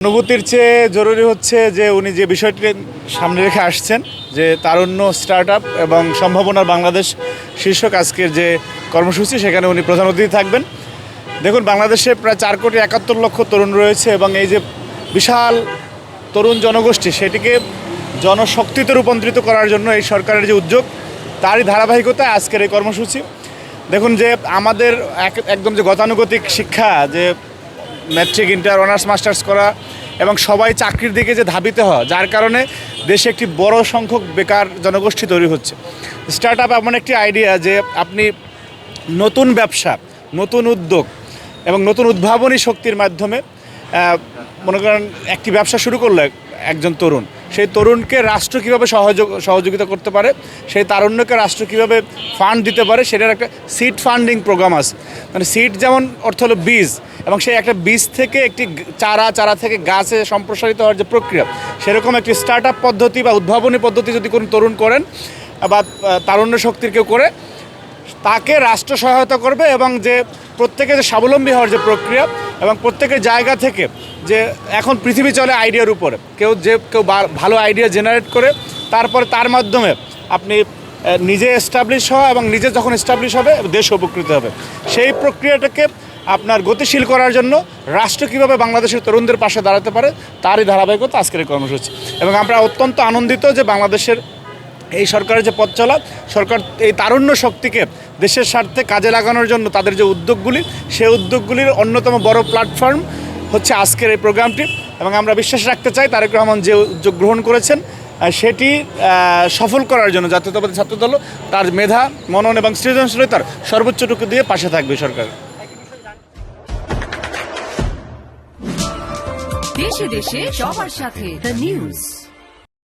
অনুভূতির চেয়ে জরুরি হচ্ছে যে উনি যে বিষয়টি সামনে রেখে আসছেন, যে তারুণ্য স্টার্টআপ এবং সম্ভাবনার বাংলাদেশ শীর্ষক আজকের যে কর্মসূচি, সেখানে উনি প্রধান অতিথি থাকবেন। দেখুন, বাংলাদেশে প্রায় 4,71,00,000 তরুণ রয়েছে এবং এই যে বিশাল তরুণ জনগোষ্ঠী, সেটিকে জনশক্তিতে রূপান্তরিত করার জন্য এই সরকারের যে উদ্যোগ, তারই ধারাবাহিকতায় আজকের এই কর্মসূচি। দেখুন, যে আমাদের একদম যে গতানুগতিক শিক্ষা, যে ম্যাট্রিক, ইন্টার, অনার্স, মাস্টার্স করা এবং সবাই চাকরির দিকে যে ধাবিত হওয়া, যার কারণে দেশে একটি বড় সংখ্যক বেকার জনগোষ্ঠী তৈরি হচ্ছে। স্টার্টআপ এমন একটি আইডিয়া যে আপনি নতুন ব্যবসা, নতুন উদ্যোগ এবং নতুন উদ্ভাবনী শক্তির মাধ্যমে মনে করেন একটি ব্যবসা শুরু করলে একজন তরুণ, সেই তরুণকে রাষ্ট্র কীভাবে সহযোগিতা করতে পারে, সেই তারুণ্যকে রাষ্ট্র কীভাবে ফান্ড দিতে পারে, সেটার একটা সিড ফান্ডিং প্রোগ্রাম আছে। মানে সিড যেমন অর্থ হলো বীজ, এবং সেই একটা বীজ থেকে একটি চারা থেকে গাছে সম্প্রসারিত হওয়ার যে প্রক্রিয়া, সেরকম একটি স্টার্টআপ পদ্ধতি বা উদ্ভাবনী পদ্ধতি যদি কোনো তরুণ করেন বা তারুণ্য শক্তির কেউ করে, তাকে রাষ্ট্র সহায়তা করবে এবং যে প্রত্যেকে যে স্বাবলম্বী হওয়ার যে প্রক্রিয়া, এবং প্রত্যেকের জায়গা থেকে, যে এখন পৃথিবী চলে আইডিয়ার উপরে, কেউ ভালো আইডিয়া জেনারেট করে তারপরে তার মাধ্যমে আপনি নিজে এস্টাবলিশ হওয়া, এবং নিজে যখন এস্টাবলিশ হবে দেশ উপকৃত হবে। সেই প্রক্রিয়াটাকে আপনার গতিশীল করার জন্য রাষ্ট্র কীভাবে বাংলাদেশের তরুণদের পাশে দাঁড়াতে পারে, তারই ধারাবাহিকতা আজকের এই কর্মসূচি। এবং আমরা অত্যন্ত আনন্দিত যে বাংলাদেশের এই সরকারের যে পথ চলা, সরকার এই তারুণ্য শক্তিকে দেশের স্বার্থে কাজে লাগানোর জন্য তাদের যে উদ্যোগগুলি, সেই উদ্যোগগুলির অন্যতম বড় প্ল্যাটফর্ম হচ্ছে আজকের এই প্রোগ্রামটি। এবং আমরা বিশ্বাস রাখতে চাই তারেক রহমান যে উদ্যোগ গ্রহণ করেছেন, সেটি সফল করার জন্য জাতীয়তাবাদী ছাত্রদল তার মেধা, মনন এবং সৃজনশীলতার সর্বোচ্চটুকু দিয়ে পাশে থাকবে সরকার। দেশে দেশে সবার সাথে দ্য নিউজ।